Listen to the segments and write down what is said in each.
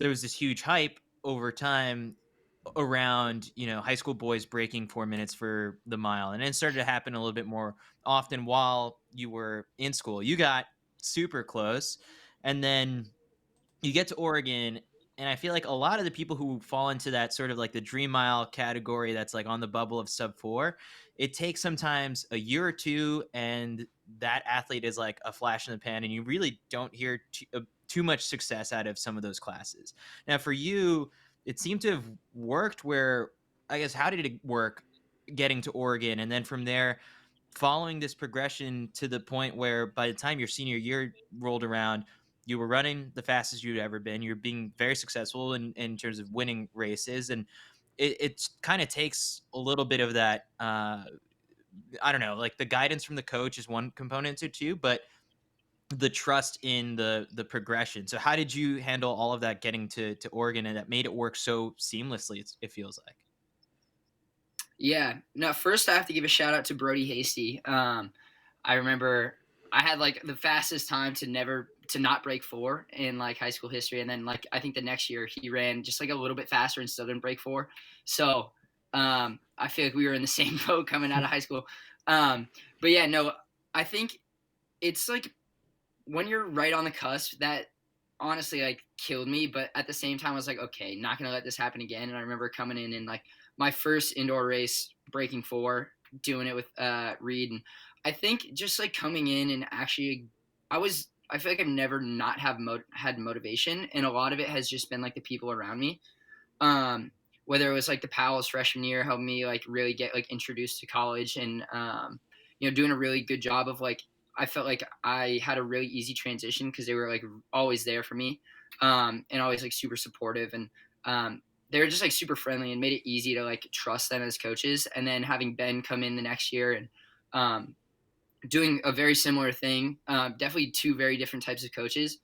there was this huge hype over time around, high school boys breaking 4 minutes for the mile. And it started to happen a little bit more often while you were in school. You got super close. And then you get to Oregon, and I feel like a lot of the people who fall into that sort of like the dream mile category that's like on the bubble of sub 4, it takes sometimes a year or two, and that athlete is like a flash in the pan, and you really don't hear too much success out of some of those classes. Now, for you, it seemed to have worked where, I guess, how did it work getting to Oregon? And then from there, following this progression to the point where by the time your senior year rolled around, you were running the fastest you'd ever been. You're being very successful in terms of winning races. And it kind of takes a little bit of that, I don't know, like the guidance from the coach is one component to too, but the trust in the progression. So how did you handle all of that getting to Oregon, and that made it work so seamlessly, it feels like? Yeah. No, first I have to give a shout out to Brody Hasty. I remember I had like the fastest time to not break 4 in like high school history, and then like I think the next year he ran just like a little bit faster and still didn't break 4. So I feel like we were in the same boat coming out of high school. But yeah, no, I think it's like when you're right on the cusp, that honestly like killed me. But at the same time, I was like, okay, not gonna let this happen again. And I remember coming in and like my first indoor race, breaking 4, doing it with Reed, and I think just like coming in and actually, I feel like I've never not had motivation, and a lot of it has just been like the people around me. Whether it was like the Powell's freshman year helped me like really get like introduced to college, and doing a really good job of like I felt like I had a really easy transition because they were like always there for me, and always like super supportive, and they were just like super friendly and made it easy to like trust them as coaches. And then having Ben come in the next year and doing a very similar thing, definitely two very different types of coaches,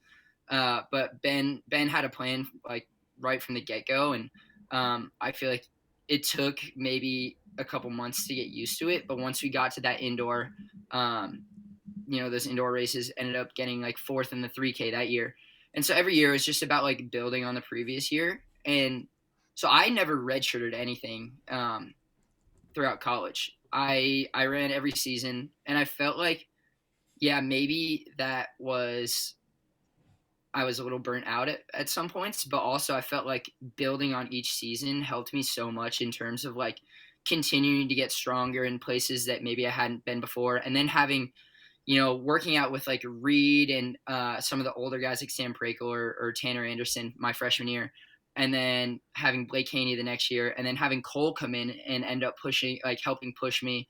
but Ben had a plan like right from the get go, and I feel like it took maybe a couple months to get used to it, but once we got to that indoor, those indoor races, ended up getting like fourth in the 3K that year. And so every year was just about like building on the previous year. And so I never redshirted anything throughout college. I ran every season, and I felt like, yeah, maybe that was I was a little burnt out at some points, but also I felt like building on each season helped me so much in terms of like continuing to get stronger in places that maybe I hadn't been before. And then having, working out with like Reed and some of the older guys like Sam Prakel or Tanner Anderson my freshman year, and then having Blake Haney the next year, and then having Cole come in and end up pushing, like helping push me.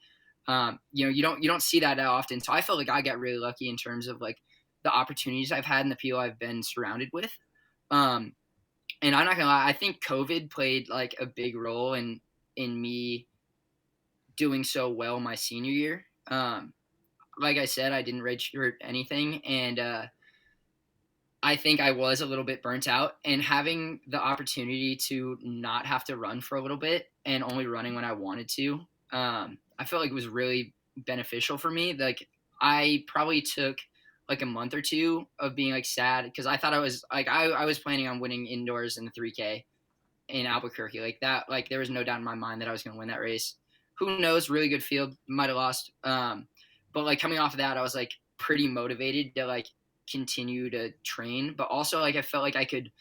You don't see that often. So I felt like I got really lucky in terms of like the opportunities I've had and the people I've been surrounded with. Um, and I'm not gonna lie, I think COVID played like a big role in me doing so well my senior year. Like I said, I didn't redshirt anything, and I think I was a little bit burnt out. And having the opportunity to not have to run for a little bit and only running when I wanted to, I felt like it was really beneficial for me. Like I probably took like a month or two of being like sad because I thought I was like I was planning on winning indoors in the 3K in Albuquerque, like that. Like there was no doubt in my mind that I was going to win that race. Who knows? Really good field, might have lost. But like coming off of that, I was like pretty motivated to like continue to train, but also like I felt like I could,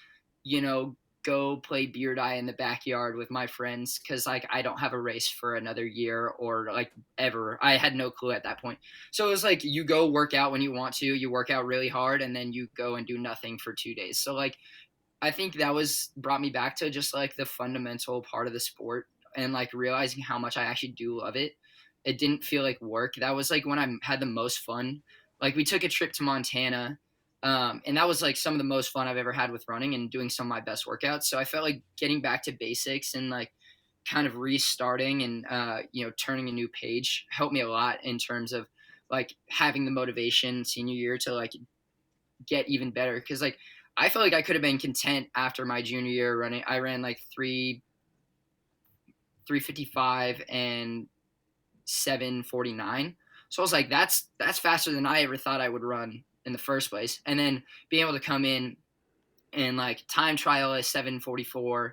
go play beer die in the backyard with my friends because like I don't have a race for another year or like ever. I had no clue at that point. So it was like you go work out when you want to, you work out really hard, and then you go and do nothing for 2 days. So like I think that was brought me back to just like the fundamental part of the sport and like realizing how much I actually do love it. It didn't feel like work. That was like when I had the most fun. Like we took a trip to Montana, and that was like some of the most fun I've ever had with running and doing some of my best workouts. So I felt like getting back to basics and like kind of restarting and turning a new page helped me a lot in terms of like having the motivation senior year to like get even better. Because like I felt like I could have been content after my junior year running. I ran like 3:55 and 7:49. So I was like, that's faster than I ever thought I would run in the first place. And then being able to come in and like time trial is 7:44,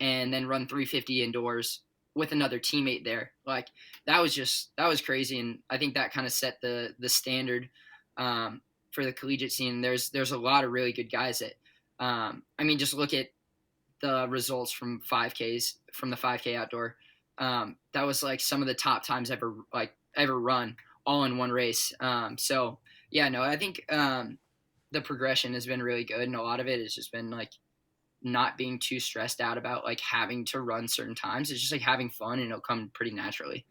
and then run 350 indoors with another teammate there. Like that was crazy, and I think that kind of set the standard for the collegiate scene. There's a lot of really good guys that I mean, just look at the results from 5Ks from the 5K outdoor. That was like some of the top times ever run all in one race. So yeah, no, I think the progression has been really good, and a lot of it has just been like not being too stressed out about like having to run certain times. It's just like having fun, and it'll come pretty naturally.